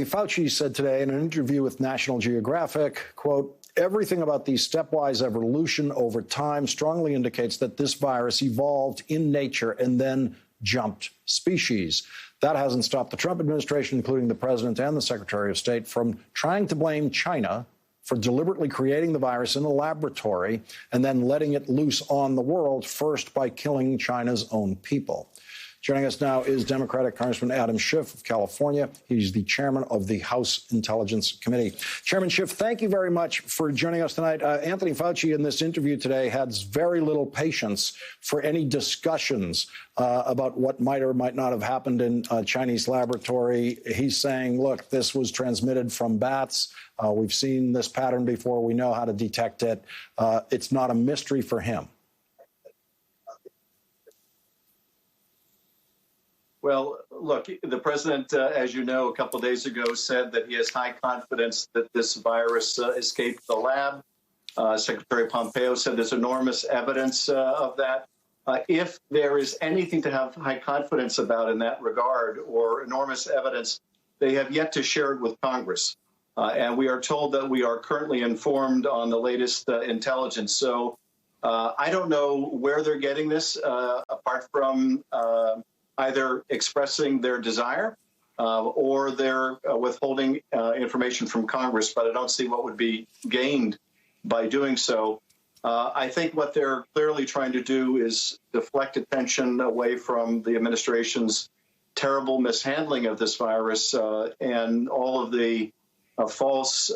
Fauci said today in an interview with National Geographic, quote, "Everything about the stepwise evolution over time strongly indicates that this virus evolved in nature and then jumped species." That hasn't stopped the Trump administration, including the president and the Secretary of State, from trying to blame China for deliberately creating the virus in a laboratory and then letting it loose on the world, first by killing China's own people. Joining us now is Democratic Congressman Adam Schiff of California. He's the chairman of the House Intelligence Committee. Chairman Schiff, thank you very much for joining us tonight. Anthony Fauci in this interview today has very little patience for any discussions about what might or might not have happened in a Chinese laboratory. He's saying, look, this was transmitted from bats. We've seen this pattern before. We know how to detect it. It's not a mystery for him. Well, look, the president, as you know, a couple of days ago said that he has high confidence that this virus escaped the lab. Secretary Pompeo said there's enormous evidence of that. If there is anything to have high confidence about in that regard, or enormous evidence, they have yet to share it with Congress. And we are told that we are currently informed on the latest intelligence. So I don't know where they're getting this, apart from either expressing their desire or they're withholding information from Congress, but I don't see what would be gained by doing so. I think what they're clearly trying to do is deflect attention away from the administration's terrible mishandling of this virus and all of the false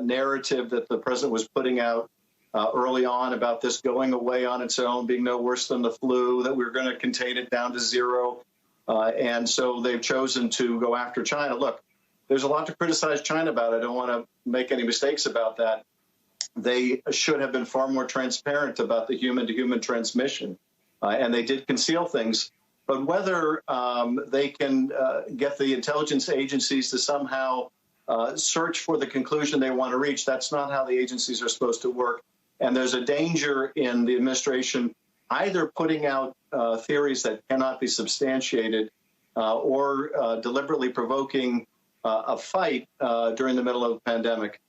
narrative that the president was putting out early on about this going away on its own, being no worse than the flu, that we're going to contain it down to zero. And so they've chosen to go after China. Look, there's a lot to criticize China about. I don't want to make any mistakes about that. They should have been far more transparent about the human-to-human transmission, and they did conceal things. But whether they can get the intelligence agencies to somehow search for the conclusion they want to reach, that's not how the agencies are supposed to work. And there's a danger in the administration either putting out theories that cannot be substantiated or deliberately provoking a fight during the middle of a pandemic.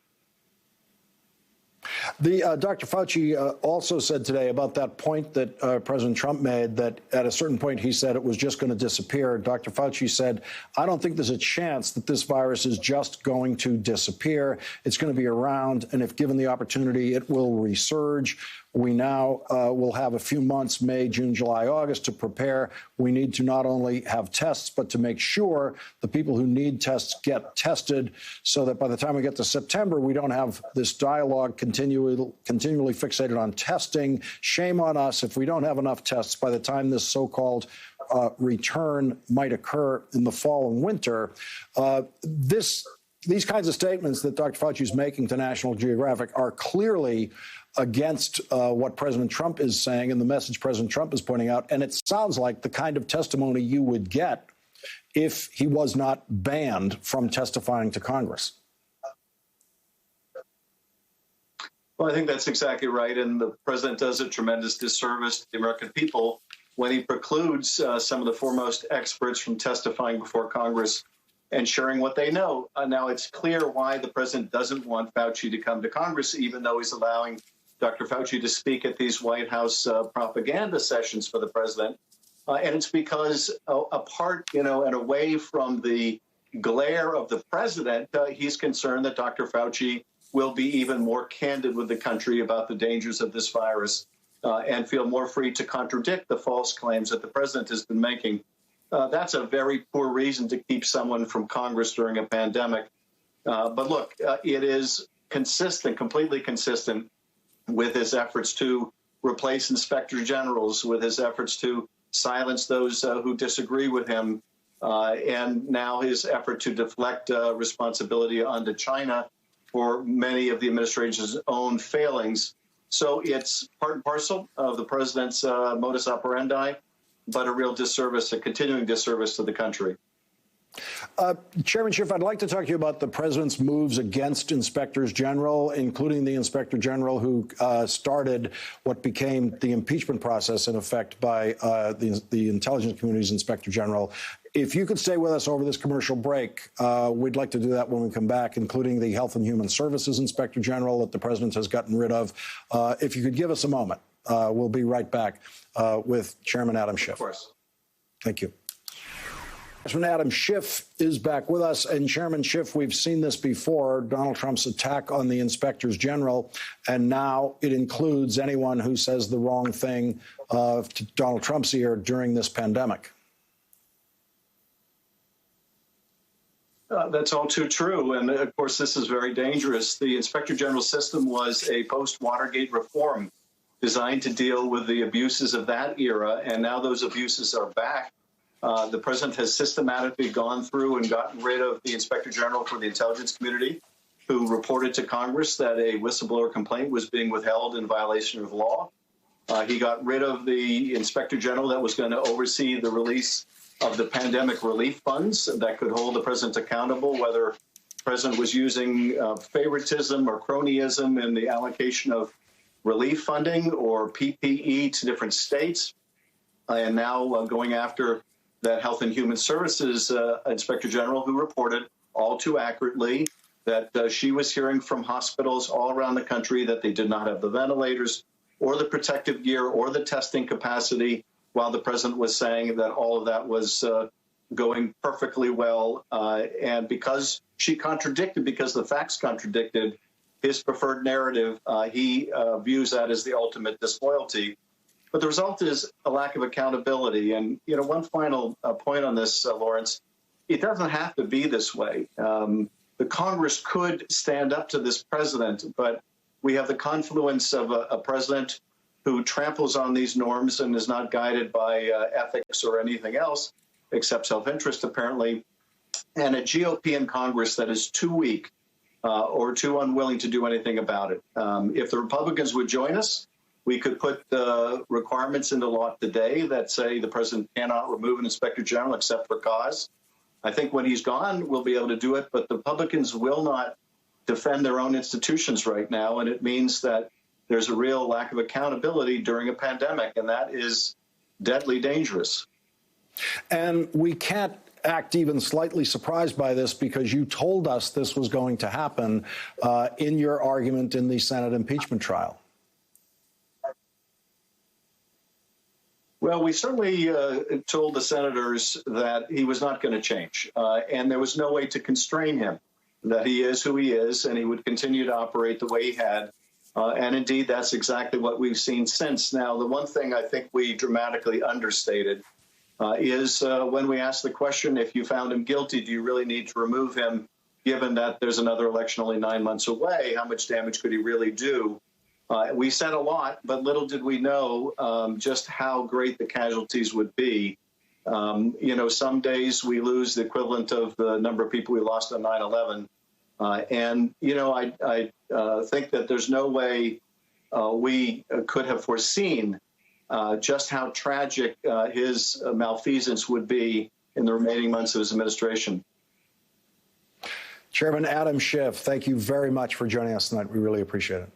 Dr. Fauci also said today about that point that President Trump made, that at a certain point he said it was just going to disappear. Dr. Fauci said, I don't think there's a chance that this virus is just going to disappear. It's going to be around, and if given the opportunity, it will resurge. We now will have a few months, May, June, July, August, to prepare. We need to not only have tests, but to make sure the people who need tests get tested so that by the time we get to September, we don't have this dialogue continually fixated on testing. Shame on us if we don't have enough tests by the time this so-called return might occur in the fall and winter. These kinds of statements that Dr. Fauci is making to National Geographic are clearly against what President Trump is saying and the message President Trump is pointing out. And it sounds like the kind of testimony you would get if he was not banned from testifying to Congress. Well, I think that's exactly right. And the president does a tremendous disservice to the American people when he precludes some of the foremost experts from testifying before Congress and sharing what they know. Now, it's clear why the president doesn't want Fauci to come to Congress, even though he's allowing Dr. Fauci to speak at these White House propaganda sessions for the president. And it's because apart, and away from the glare of the president, he's concerned that Dr. Fauci will be even more candid with the country about the dangers of this virus and feel more free to contradict the false claims that the president has been making. That's a very poor reason to keep someone from Congress during a pandemic. But look, it is consistent, completely consistent with his efforts to replace inspector generals, with his efforts to silence those who disagree with him, and now his effort to deflect responsibility onto China for many of the administration's own failings. So it's part and parcel of the president's modus operandi, but a real disservice, a continuing disservice to the country. Chairman Schiff, I'd like to talk to you about the president's moves against inspectors general, including the inspector general who started what became the impeachment process, in effect, by the intelligence community's inspector general. If you could stay with us over this commercial break, we'd like to do that when we come back, including the Health and Human Services inspector general that the president has gotten rid of. If you could give us a moment, we'll be right back with Chairman Adam Schiff. Of course. Thank you. Congressman Adam Schiff is back with us. And Chairman Schiff, we've seen this before, Donald Trump's attack on the inspectors general, and now it includes anyone who says the wrong thing to Donald Trump's ear during this pandemic. That's all too true. And of course, this is very dangerous. The inspector general system was a post-Watergate reform designed to deal with the abuses of that era. And now those abuses are back. The president has systematically gone through and gotten rid of the inspector general for the intelligence community, who reported to Congress that a whistleblower complaint was being withheld in violation of law. He got rid of the inspector general that was going to oversee the release of the pandemic relief funds that could hold the president accountable, whether the president was using favoritism or cronyism in the allocation of relief funding or PPE to different states, and now going after that Health and Human Services inspector general, who reported all too accurately that she was hearing from hospitals all around the country that they did not have the ventilators or the protective gear or the testing capacity, while the president was saying that all of that was going perfectly well. And because she contradicted, because the facts contradicted his preferred narrative, he views that as the ultimate disloyalty. But the result is a lack of accountability. And, you know, one final point on this, Lawrence, it doesn't have to be this way. The Congress could stand up to this president, but we have the confluence of a president who tramples on these norms and is not guided by ethics or anything else, except self-interest, apparently, and a GOP in Congress that is too weak or too unwilling to do anything about it. If the Republicans would join us, we could put the requirements into law today that say the president cannot remove an inspector general except for cause. I think when he's gone, we'll be able to do it, but the Republicans will not defend their own institutions right now, and it means that there's a real lack of accountability during a pandemic, and that is deadly dangerous. And we can't act even slightly surprised by this because you told us this was going to happen in your argument in the Senate impeachment trial. Well, we certainly told the senators that he was not going to change, and there was no way to constrain him, that he is who he is, and he would continue to operate the way he had. And indeed, that's exactly what we've seen since. Now, the one thing I think we dramatically understated is when we asked the question, if you found him guilty, do you really need to remove him, given that there's another election only 9 months away? How much damage could he really do? We said a lot, but little did we know just how great the casualties would be. You know, some days we lose the equivalent of the number of people we lost on 9/11. And, you know, I think that there's no way we could have foreseen just how tragic his malfeasance would be in the remaining months of his administration. Chairman Adam Schiff, thank you very much for joining us tonight. We really appreciate it.